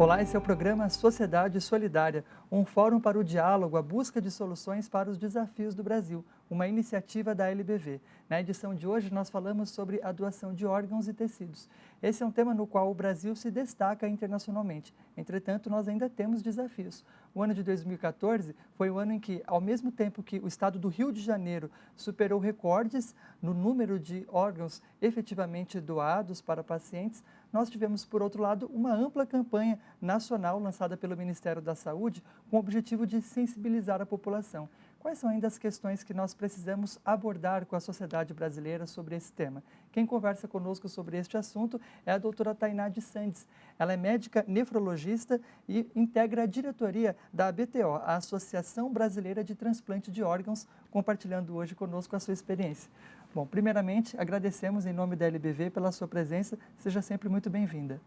Olá, esse é o programa Sociedade Solidária, um fórum para o diálogo, a busca de soluções para os desafios do Brasil, uma iniciativa da LBV. Na edição de hoje, nós falamos sobre a doação de órgãos e tecidos. Esse é um tema no qual o Brasil se destaca internacionalmente. Entretanto, nós ainda temos desafios. O ano de 2014 foi o ano em que, ao mesmo tempo que o estado do Rio de Janeiro superou recordes no número de órgãos efetivamente doados para pacientes, nós tivemos, por outro lado, uma ampla campanha nacional lançada pelo Ministério da Saúde com o objetivo de sensibilizar a população. Quais são ainda as questões que nós precisamos abordar com a sociedade brasileira sobre esse tema? Quem conversa conosco sobre este assunto é a doutora Tainá de Sandes. Ela é médica nefrologista e integra a diretoria da ABTO, a Associação Brasileira de Transplante de Órgãos, compartilhando hoje conosco a sua experiência. Bom, primeiramente, agradecemos em nome da LBV pela sua presença. Seja sempre muito bem-vinda.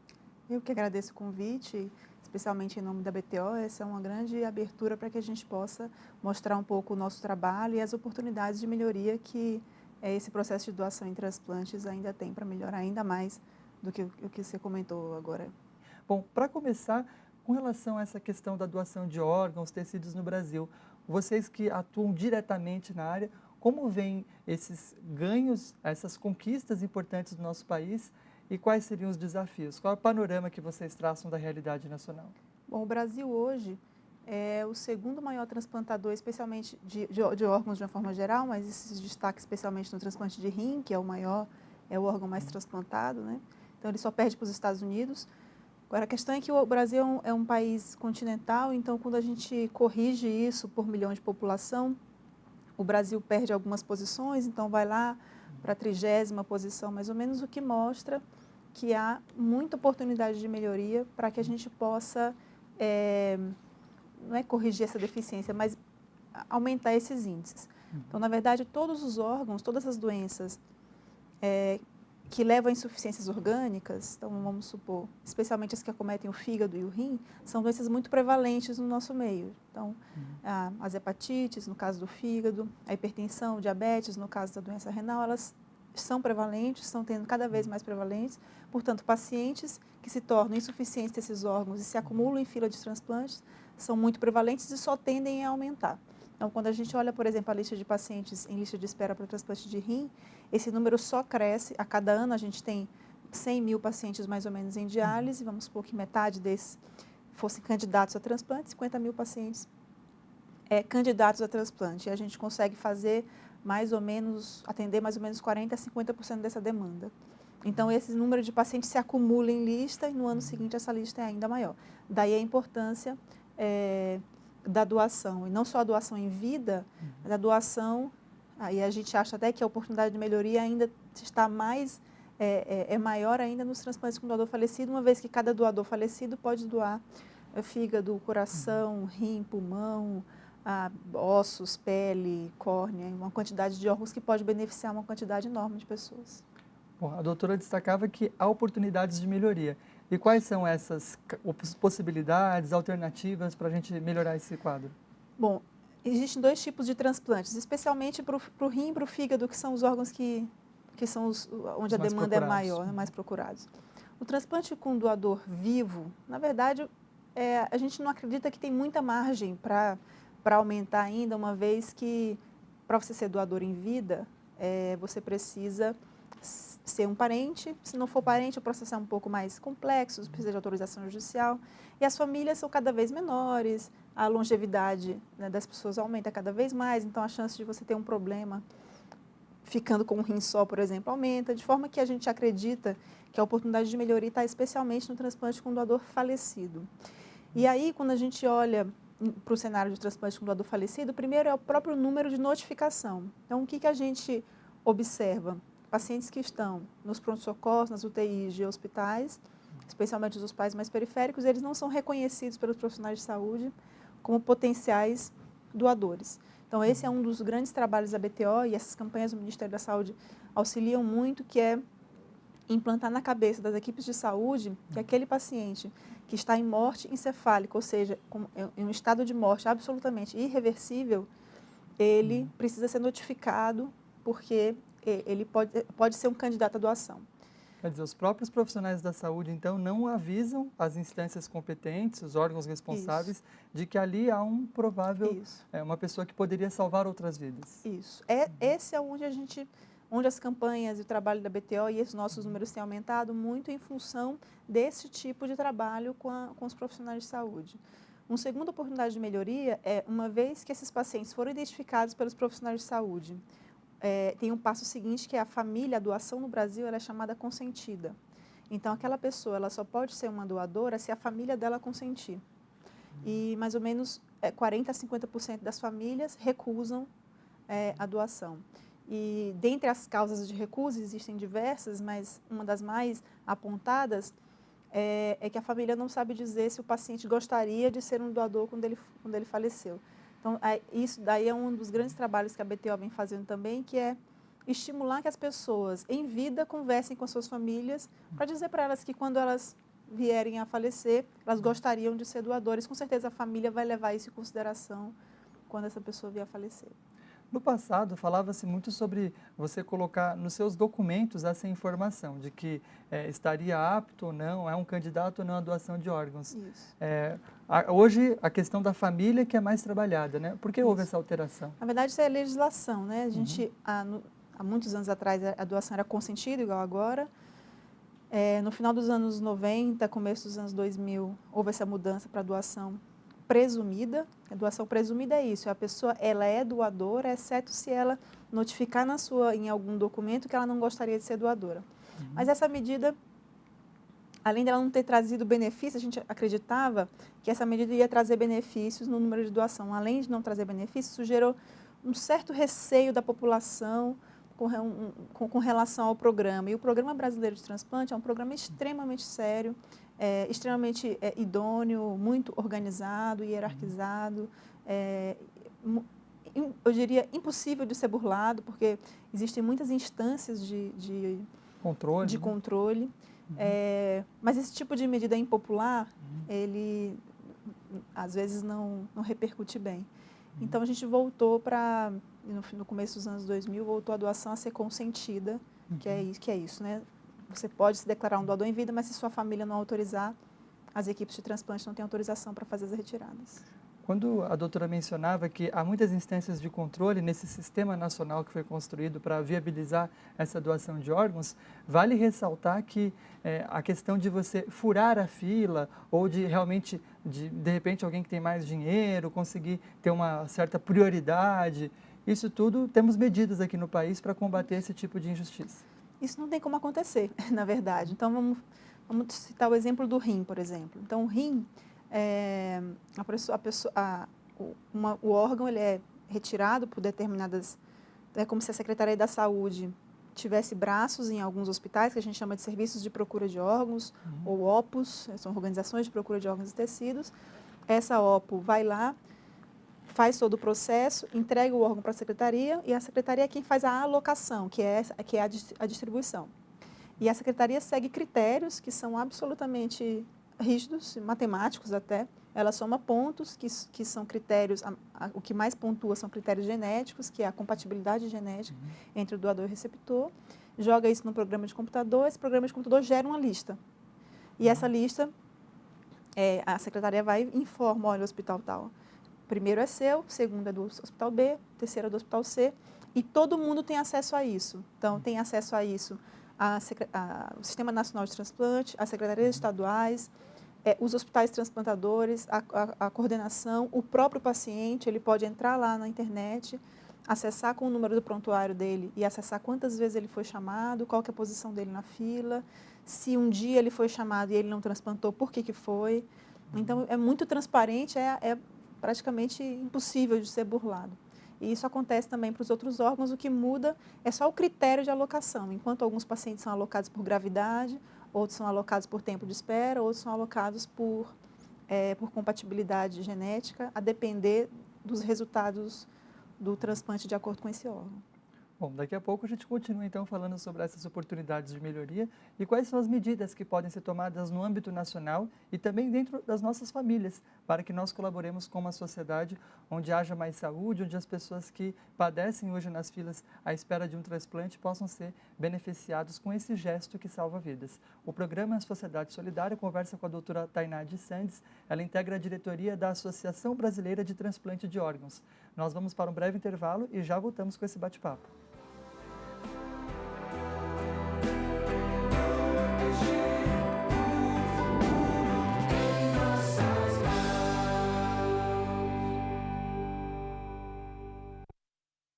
Eu que agradeço o convite, especialmente em nome da BTO. Essa é uma grande abertura para que a gente possa mostrar um pouco o nosso trabalho e as oportunidades de melhoria que esse processo de doação em transplantes ainda tem para melhorar ainda mais do que o que você comentou agora. Bom, para começar, com relação a essa questão da doação de órgãos, tecidos no Brasil, vocês que atuam diretamente na área, como veem esses ganhos, essas conquistas importantes do nosso país e quais seriam os desafios? Qual é o panorama que vocês traçam da realidade nacional? Bom, o Brasil hoje é o segundo maior transplantador, especialmente de órgãos de uma forma geral, mas isso se destaca especialmente no transplante de rim, que é o maior, é o órgão mais transplantado, né? Então ele só perde para os Estados Unidos. Agora, a questão é que o Brasil é um país continental, então quando a gente corrige isso por milhão de população, o Brasil perde algumas posições, então vai lá para a 30ª posição, mais ou menos, o que mostra que há muita oportunidade de melhoria para que a gente possa, não é corrigir essa deficiência, mas aumentar esses índices. Então, na verdade, todos os órgãos, todas as doenças que levam a insuficiências orgânicas, então vamos supor, especialmente as que acometem o fígado e o rim, são doenças muito prevalentes no nosso meio. Então, as hepatites, no caso do fígado, a hipertensão, o diabetes, no caso da doença renal, elas são prevalentes, estão tendo cada vez mais prevalentes. Portanto, pacientes que se tornam insuficientes desses órgãos e se acumulam em fila de transplantes são muito prevalentes e só tendem a aumentar. Então, quando a gente olha, por exemplo, a lista de pacientes em lista de espera para transplante de rim, esse número só cresce. A cada ano a gente tem 100 mil pacientes mais ou menos em diálise, vamos supor que metade desses fossem candidatos a transplante, 50 mil pacientes candidatos a transplante. E a gente consegue fazer mais ou menos, atender mais ou menos 40% a 50% dessa demanda. Então, esse número de pacientes se acumula em lista e no ano seguinte essa lista é ainda maior. Daí a importância da doação, e não só a doação em vida, mas a doação, aí a gente acha até que a oportunidade de melhoria ainda está mais, maior ainda nos transplantes com doador falecido, uma vez que cada doador falecido pode doar fígado, coração, rim, pulmão, ossos, pele, córnea, uma quantidade de órgãos que pode beneficiar uma quantidade enorme de pessoas. Bom, a doutora destacava que há oportunidades de melhoria. E quais são essas possibilidades, alternativas para a gente melhorar esse quadro? Bom, existem dois tipos de transplantes, especialmente para o rim e para o fígado, que são os órgãos que são onde a demanda é maior, mais procurados. O transplante com doador vivo, na verdade, a gente não acredita que tem muita margem para aumentar ainda, uma vez que, para você ser doador em vida, você precisa ser um parente. Se não for parente, o processo é um pouco mais complexo, precisa de autorização judicial. E as famílias são cada vez menores, a longevidade, né, das pessoas aumenta cada vez mais, então a chance de você ter um problema ficando com um rim só, por exemplo, aumenta, de forma que a gente acredita que a oportunidade de melhoria está especialmente no transplante com doador falecido. E aí, quando a gente olha para o cenário de transplante com doador falecido, primeiro é o próprio número de notificação. Então, o que a gente observa? Pacientes que estão nos pronto-socorros, nas UTIs de hospitais, especialmente os hospitais mais periféricos, eles não são reconhecidos pelos profissionais de saúde como potenciais doadores. Então, esse é um dos grandes trabalhos da BTO e essas campanhas do Ministério da Saúde auxiliam muito, que é implantar na cabeça das equipes de saúde que aquele paciente que está em morte encefálica, ou seja, em um estado de morte absolutamente irreversível, ele precisa ser notificado porque ele pode ser um candidato à doação. Quer dizer, os próprios profissionais da saúde, então, não avisam as instâncias competentes, os órgãos responsáveis, Isso, de que ali há um provável, isso, uma pessoa que poderia salvar outras vidas. isso. Esse é onde as campanhas e o trabalho da BTO e esses nossos números têm aumentado muito em função desse tipo de trabalho com os profissionais de saúde. Uma segunda oportunidade de melhoria é, uma vez que esses pacientes foram identificados pelos profissionais de saúde, tem um passo seguinte que é a família, a doação no Brasil, ela é chamada consentida. Então, aquela pessoa, ela só pode ser uma doadora se a família dela consentir. E mais ou menos 40 a 50% das famílias recusam a doação. E dentre as causas de recusa, existem diversas, mas uma das mais apontadas é que a família não sabe dizer se o paciente gostaria de ser um doador quando ele faleceu. Então, isso daí é um dos grandes trabalhos que a BTO vem fazendo também, que é estimular que as pessoas em vida conversem com as suas famílias para dizer para elas que quando elas vierem a falecer, elas gostariam de ser doadores. Com certeza a família vai levar isso em consideração quando essa pessoa vier a falecer. No passado, falava-se muito sobre você colocar nos seus documentos essa informação de que estaria apto ou não, é um candidato ou não à doação de órgãos. Isso. Hoje, a questão da família que é mais trabalhada, né? Por que houve Isso. essa alteração? Na verdade, isso é legislação, né? A gente, há muitos anos atrás, a doação era consentida, igual agora. No final dos anos 90, começo dos anos 2000, houve essa mudança para doação presumida. A doação presumida é isso, a pessoa ela é doadora, exceto se ela notificar em algum documento que ela não gostaria de ser doadora. Mas essa medida, além dela não ter trazido benefícios, a gente acreditava que essa medida ia trazer benefícios no número de doação. Além de não trazer benefícios, isso gerou um certo receio da população com relação ao programa. E o Programa Brasileiro de Transplante é um programa extremamente sério, extremamente idôneo, muito organizado, hierarquizado, eu diria impossível de ser burlado, porque existem muitas instâncias de Controle, né? controle. Mas esse tipo de medida impopular, ele às vezes não repercute bem. Então a gente voltou para, no começo dos anos 2000, voltou a doação a ser consentida, que é isso, né? Você pode se declarar um doador em vida, mas se sua família não autorizar, as equipes de transplante não têm autorização para fazer as retiradas. Quando a doutora mencionava que há muitas instâncias de controle nesse sistema nacional que foi construído para viabilizar essa doação de órgãos, vale ressaltar que a questão de você furar a fila ou de realmente, de repente, alguém que tem mais dinheiro conseguir ter uma certa prioridade, isso tudo, temos medidas aqui no país para combater esse tipo de injustiça. Isso não tem como acontecer, na verdade. Então, vamos citar o exemplo do rim, por exemplo. Então, o rim, o órgão ele é retirado por determinadas... É como se a Secretaria da Saúde tivesse braços em alguns hospitais, que a gente chama de serviços de procura de órgãos, ou OPOS, são organizações de procura de órgãos e tecidos. Essa OPO vai lá, faz todo o processo, entrega o órgão para a secretaria e a secretaria é quem faz a alocação, que é a distribuição. E a secretaria segue critérios que são absolutamente rígidos, matemáticos até. Ela soma pontos, que são critérios, o que mais pontua são critérios genéticos, que é a compatibilidade genética entre o doador e o receptor. Joga isso no programa de computador, esse programa de computador gera uma lista. E essa lista, a secretaria vai e informa, olha, o hospital tal. Primeiro é seu, segundo é do hospital B, terceiro é do hospital C, e todo mundo tem acesso a isso. Então, tem acesso a isso o Sistema Nacional de Transplante, as secretarias estaduais, os hospitais transplantadores, a coordenação, o próprio paciente, ele pode entrar lá na internet, acessar com o número do prontuário dele e acessar quantas vezes ele foi chamado, qual que é a posição dele na fila, se um dia ele foi chamado e ele não transplantou, por que foi. Então, é muito transparente, é praticamente impossível de ser burlado. E isso acontece também para os outros órgãos, o que muda é só o critério de alocação. Enquanto alguns pacientes são alocados por gravidade, outros são alocados por tempo de espera, outros são alocados por compatibilidade genética, a depender dos resultados do transplante de acordo com esse órgão. Bom, daqui a pouco a gente continua então falando sobre essas oportunidades de melhoria e quais são as medidas que podem ser tomadas no âmbito nacional e também dentro das nossas famílias, para que nós colaboremos com uma sociedade onde haja mais saúde, onde as pessoas que padecem hoje nas filas à espera de um transplante possam ser beneficiados com esse gesto que salva vidas. O programa Sociedade Solidária conversa com a doutora Tainá de Sandes, ela integra a diretoria da Associação Brasileira de Transplante de Órgãos. Nós vamos para um breve intervalo e já voltamos com esse bate-papo.